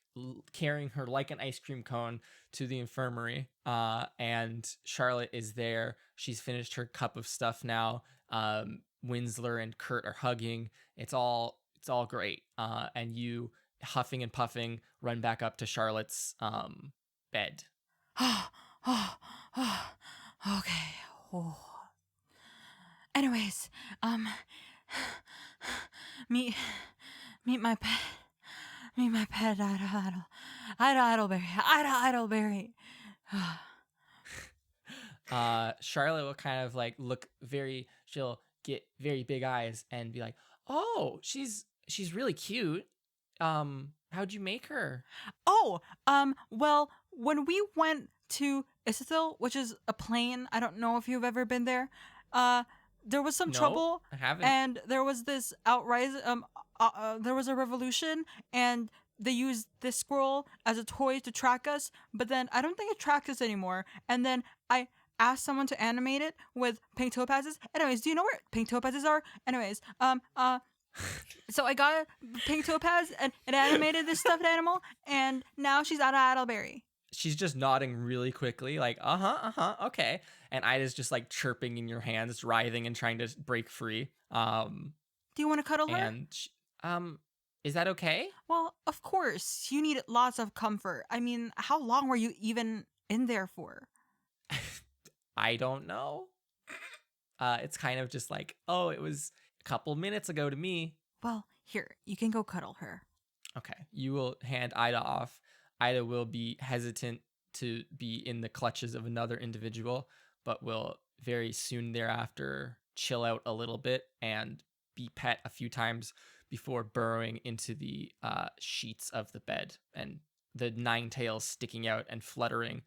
carrying her like an ice cream cone to the infirmary, and Charlotte is there. She's finished her cup of stuff now. Winslow and Kurt are hugging. It's all great. And you, huffing and puffing, run back up to Charlotte's bed. Okay. Oh. Anyways, meet my pet. Meet my pet. Ida Idleberry. Ida Idleberry. Charlotte will kind of like she'll get very big eyes and be like, "Oh, she's really cute. How'd you make her?" Well, when we went to Isidil, which is a plane, I don't know if you've ever been there, there was some No, trouble, I haven't. and there was this there was a revolution, and they used this squirrel as a toy to track us, but then I don't think it tracks us anymore, and then I asked someone to animate it with pink topazes. Anyways, do you know where pink topazes are? Anyways, so I got a pink topaz and it animated this stuffed animal, and now she's out of Idleberry. She's just nodding really quickly, like, okay. And Ida's just like chirping in your hands, writhing and trying to break free. Do you want to cuddle her? And is that okay? Well, of course. You need lots of comfort. I mean, how long were you even in there for? I don't know. It's kind of just like, oh, it was a couple minutes ago to me. Well, here, you can go cuddle her. Okay, you will hand Ida off. Ida will be hesitant to be in the clutches of another individual, but will very soon thereafter chill out a little bit and be pet a few times before burrowing into the sheets of the bed, and the nine tails sticking out and fluttering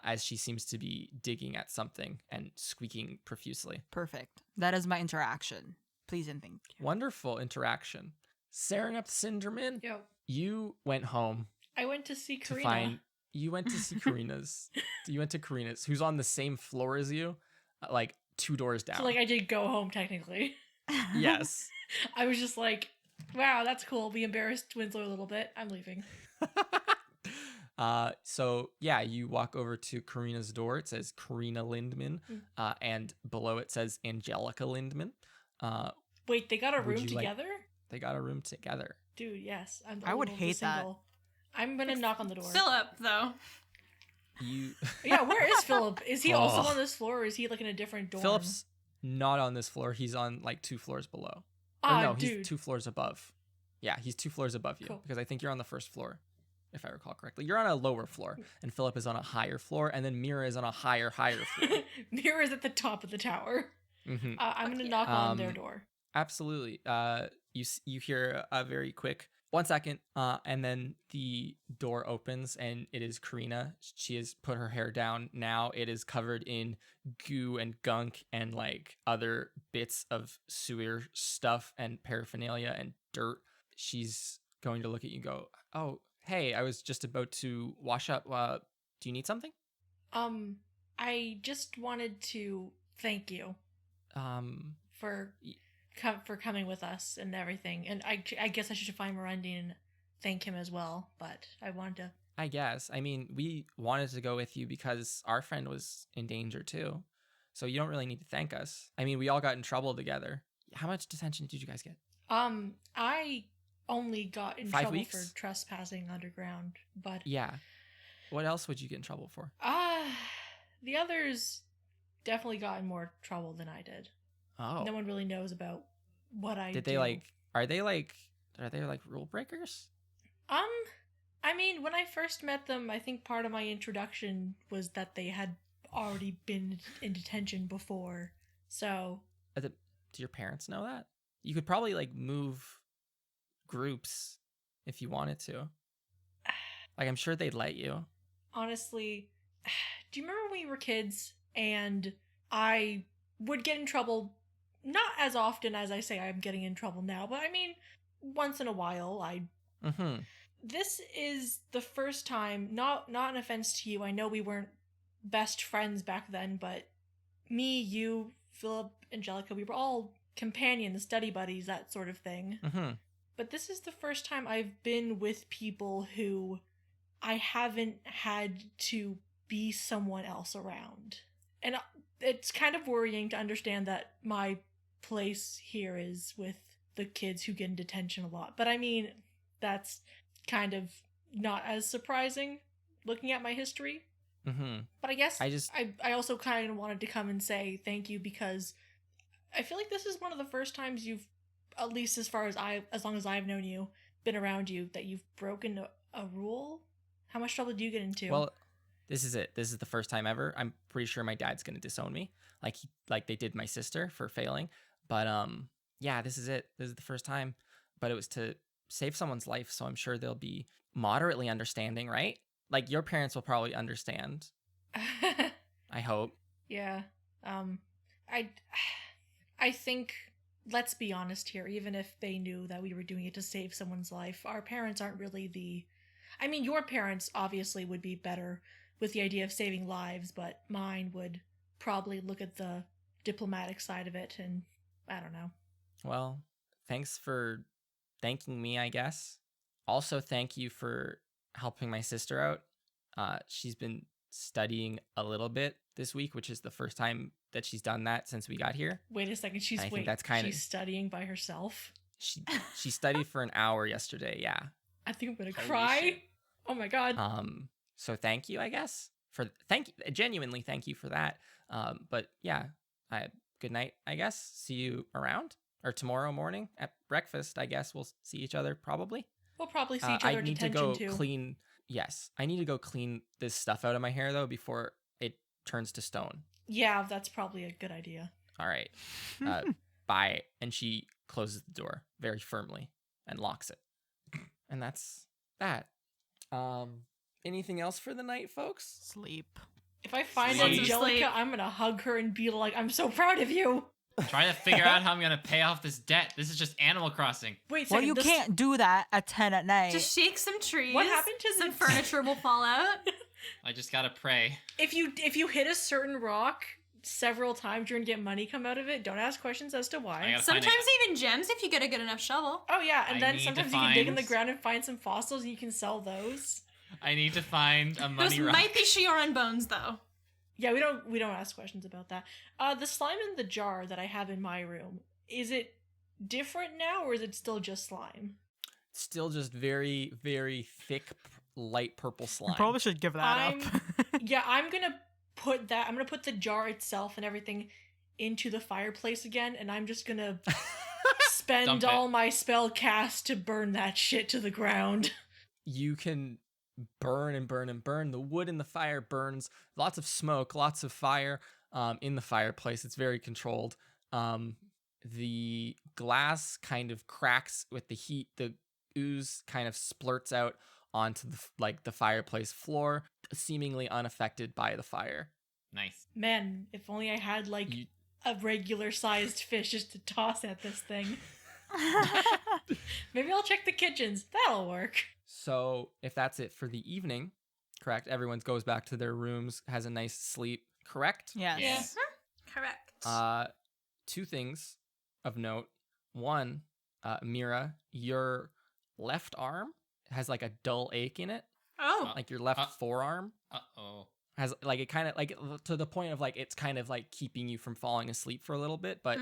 as she seems to be digging at something and squeaking profusely. Perfect. That is my interaction. Please and thank you. Wonderful interaction. Serenep Cinderman, Yo, you went home I went to see to Karina. find. You went to see Karina's. You went to Karina's, who's on the same floor as you, like 2 doors down. So like I did go home technically. Yes. I was just like, wow, that's cool. We embarrassed Winslow a little bit. I'm leaving. So yeah, you walk over to Karina's door. It says Karina Lindman, and below it says Angelica Lindman. Wait, they got a Would room you like- together? They got a room together. Dude, yes. I would only hate that. single. I'm gonna knock on the door. Philip, though. You. Yeah, where is Philip? Is he also Oh. on this floor, or is he like in a different dorm? Philip's not on this floor. He's on like 2 floors below. Or Ah, no, dude. he's 2 floors above. Yeah, he's 2 floors above you, Cool. because I think you're on the first floor, if I recall correctly. You're on a lower floor, and Philip is on a higher floor, and then Mira is on a higher floor. Mirror's at the top of the tower. Mm-hmm. I'm gonna yeah. knock on their door. Absolutely. You hear a very quick 1 second, and then the door opens, and it is Karina. She has put her hair down. Now it is covered in goo and gunk and like other bits of sewer stuff and paraphernalia and dirt. She's going to look at you and go, "Oh, hey, I was just about to wash up. Do you need something?" I just wanted to thank you for coming with us and everything. And I guess I should find Mirandy and thank him as well. But I wanted to. I guess. I mean, we wanted to go with you because our friend was in danger too. So you don't really need to thank us. I mean, we all got in trouble together. How much detention did you guys get? I only got in 5 trouble weeks? for trespassing underground, but Yeah. What else would you get in trouble for? the others definitely got in more trouble than I did. Oh. No one really knows about what I Did do. they like are they like rule breakers? I mean, when I first met them, I think part of my introduction was that they had already been in detention before. So, Do your parents know that? You could probably like move groups if you wanted to. Like I'm sure they'd let you. honestly, do you remember when we were kids and I would get in trouble, not as often as I say I'm getting in trouble now, but I mean, once in a while Mm-hmm. This is the first time, not an offense to you, I know we weren't best friends back then, but me, you, Philip, Angelica, we were all companions, study buddies, that sort of thing. Mm-hmm. But this is the first time I've been with people who I haven't had to be someone else around. And it's kind of worrying to understand that my place here is with the kids who get in detention a lot. But I mean, that's kind of not as surprising looking at my history. Mm-hmm. But I guess I I also kind of wanted to come and say thank you because I feel like this is one of the first times you've, at least as long as I've known you, been around you, that you've broken a rule. How much trouble do you get into? Well, this is it. This is the first time ever. I'm pretty sure my dad's gonna disown me, like they did my sister for failing. But yeah, this is it. This is the first time. But it was to save someone's life, so I'm sure they'll be moderately understanding, right? Like your parents will probably understand. I hope. Yeah. I think, let's be honest here, even if they knew that we were doing it to save someone's life, our parents aren't really I mean, your parents obviously would be better with the idea of saving lives, but mine would probably look at the diplomatic side of it, and I don't know. Well, thanks for thanking me, I guess. Also, thank you for helping my sister out. She's been studying a little bit this week, which is the first time that she's done that since we got here. Wait a second, she's studying by herself? She studied for an hour yesterday, yeah. I think I'm gonna cry. Oh my god. So thank you, I guess. Genuinely thank you for that. But yeah, good night, I guess. See you around or tomorrow morning at breakfast. I guess we'll see each other probably. We'll probably see each other at detention too. I need to go clean this stuff out of my hair though before it turns to stone. Yeah, that's probably a good idea. All right. Bye. And she closes the door very firmly and locks it. And that's that. Anything else for the night, folks? Sleep. If I find Sleep. Angelica, I'm gonna hug her and be like, I'm so proud of you. Trying to figure out how I'm gonna pay off this debt. This is just Animal Crossing. Wait, Well, you can't do that at 10 at night. Just shake some trees. What happened to some furniture will fall out. I just gotta pray. If you hit a certain rock several times, you're gonna get money come out of it. Don't ask questions as to why. Sometimes even gems if you get a good enough shovel. Oh yeah, and then sometimes you can dig in the ground and find some fossils and you can sell those. I need to find a money Those rock. might be Shioran bones though. Yeah, we don't ask questions about that. The slime in the jar that I have in my room, is it different now or is it still just slime? Still just very, very thick, light purple slime. You probably should give that up. Yeah, I'm gonna put the jar itself and everything into the fireplace again, and I'm just gonna spend all my spell cast to burn that shit to the ground. You can burn and burn and burn. The wood in the fire burns. Lots of smoke, lots of fire in the fireplace. It's very controlled. The glass kind of cracks with the heat. The ooze kind of splurts out onto the fireplace floor, seemingly unaffected by the fire. Nice. Man, if only I had a regular sized fish just to toss at this thing. Maybe I'll check the kitchens. That'll work. So if that's it for the evening, correct? Everyone goes back to their rooms, has a nice sleep, correct? Yes. Yeah. Correct. Two things of note. One, Mira, your left arm has like a dull ache in it. Oh. Like your left forearm. Uh-oh. Has like it kind of like to the point of like it's kind of like keeping you from falling asleep for a little bit, but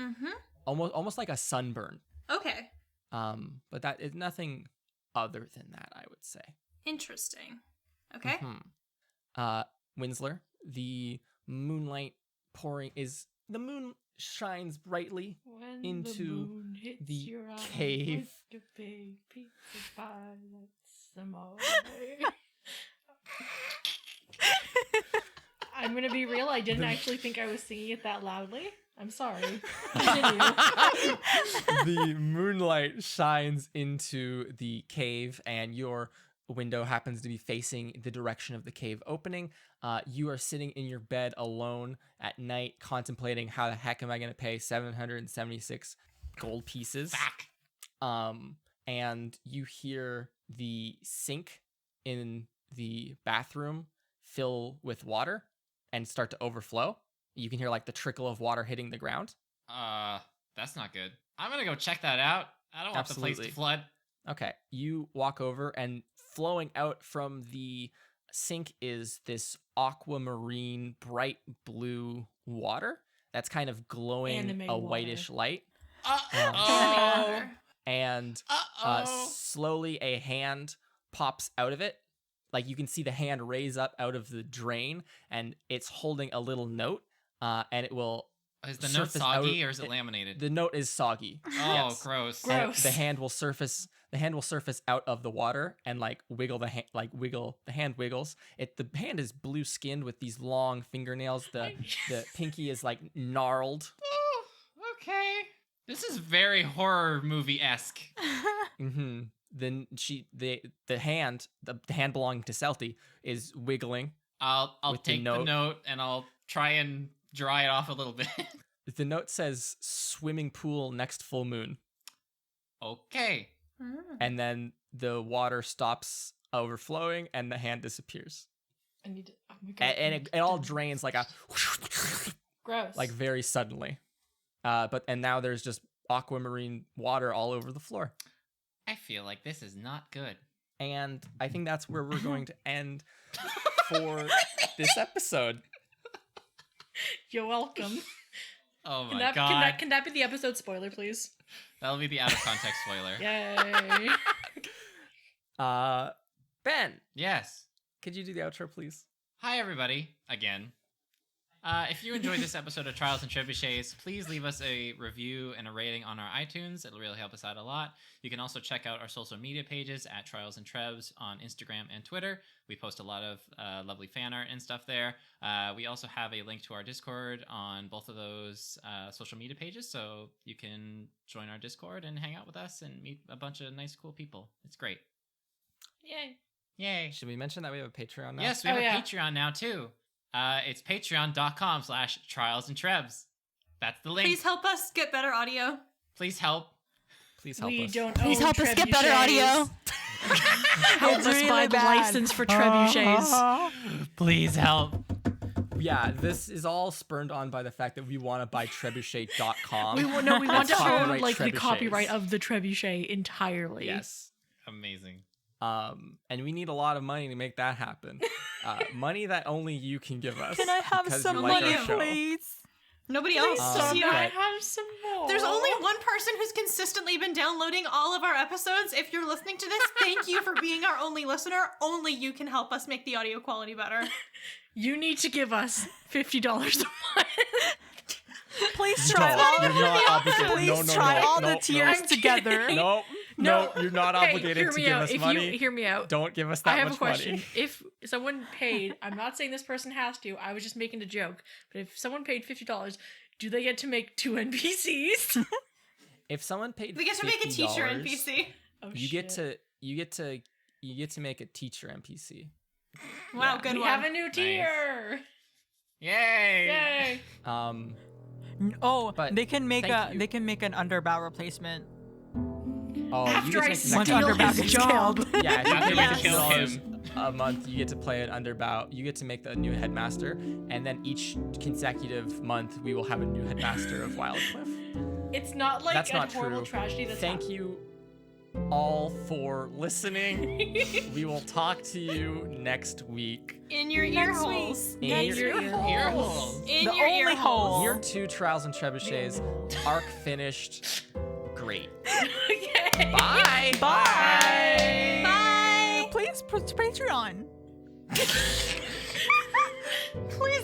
almost like a sunburn. Okay. But that is nothing other than that, I would say. Interesting. Okay. Winsler, the moonlight the moon shines brightly When into the moon hits the your eyes cave. like a big piece of pie, that's some more. I'm gonna be real, I didn't actually think I was singing it that loudly. I'm sorry. Continue. The moonlight shines into the cave, and your window happens to be facing the direction of the cave opening. You are sitting in your bed alone at night, contemplating how the heck am I going to pay 776 gold pieces. And you hear the sink in the bathroom fill with water and start to overflow. You can hear like the trickle of water hitting the ground. That's not good. I'm gonna go check that out. I don't want the place to flood. Okay, you walk over, and flowing out from the sink is this aquamarine, bright blue water that's kind of glowing Anime a water. whitish light. Uh-oh. And slowly a hand pops out of it. Like you can see the hand raise up out of the drain, and it's holding a little note. And it will Is the note surface soggy out- or is it laminated? The note is soggy. Oh, Yes. gross. Gross. And the hand will surface. The hand will surface out of the water and like wiggle the hand. The hand wiggles. The hand is blue skinned with these long fingernails. The pinky is like gnarled. Oh, okay. This is very horror movie esque. Mm-hmm. Then the hand belonging to Selty is wiggling. I'll With the take the note and I'll try and dry it off a little bit. The note says swimming pool next full moon. Okay. And then the water stops overflowing and the hand disappears. I need to, oh my God. And it all drains like a Gross. like very suddenly. But now there's just aquamarine water all over the floor. I feel like this is not good. And I think that's where we're going to end for this episode. You're welcome. Oh my Can that, god. can that be the episode spoiler, please? That'll be the out of context spoiler. Yay. Ben, Yes. could you do the outro, please? Hi, everybody. Again. If you enjoyed this episode of Trials and Trebuchets, please leave us a review and a rating on our iTunes. It'll really help us out a lot. You can also check out our social media pages at Trials and Trebs on Instagram and Twitter. We post a lot of lovely fan art and stuff there. We also have a link to our Discord on both of those social media pages, so you can join our Discord and hang out with us and meet a bunch of nice, cool people. It's great. Yay. Yay. Should we mention that we have a Patreon now? Yes, we have Oh, a yeah. Patreon now, too. It's patreon.com/trialsandtrebs. That's the link. Please help us get better audio. Please help. Please help We us. don't Please own help us get better trebuchets. audio. Help It's us buy really the bad. license for trebuchets. Please help. Yeah, this is all spurned on by the fact that we want to buy trebuchet.com. We want to Copyright own like the trebuchets. copyright of the trebuchet entirely. Yes. Amazing. And we need a lot of money to make that happen. Money that only you can give us. Can I have because some you like money, our show. please? Nobody else is Can here. I but- have some more. There's only one person who's consistently been downloading all of our episodes. If you're listening to this, thank you for being our only listener. Only you can help us make the audio quality better. You need to give us $50 a month. Please No, try all. you're not obligated. Please No, no, try no, all no, the no. tiers I'm together. kidding. No, you're not Hey, obligated hear to me give out. us If money. you hear me out. Don't give us that I have much a question. money. If someone paid, I'm not saying this person has to. I was just making a joke. But if someone paid $50, do they get to make 2 NPCs? If someone paid We get to make a teacher $50, NPC. Oh, you get shit. to make a teacher NPC. Wow, Yeah. good We one. have a new tier. Yay. Yay. Oh, But they can make thank you. they can make an underbow replacement. Oh, After you I get to Once make steal underbow his gets job. killed. Yeah, if you After pay we Yes. kill $50 him. a month, you get to play an underbow. You get to make the new headmaster, and then each consecutive month we will have a new headmaster of Wildcliff. It's not like That's a not horrible true. tragedy that's Thank you all for listening. We will talk to you next week. In your ear Next holes. In Next your week. Ear holes. In The your only ear holes. hole. Year 2 Trials and Trebuchets. Arc finished. Great. Yay. Bye. Bye. Bye. Please, Patreon. Please.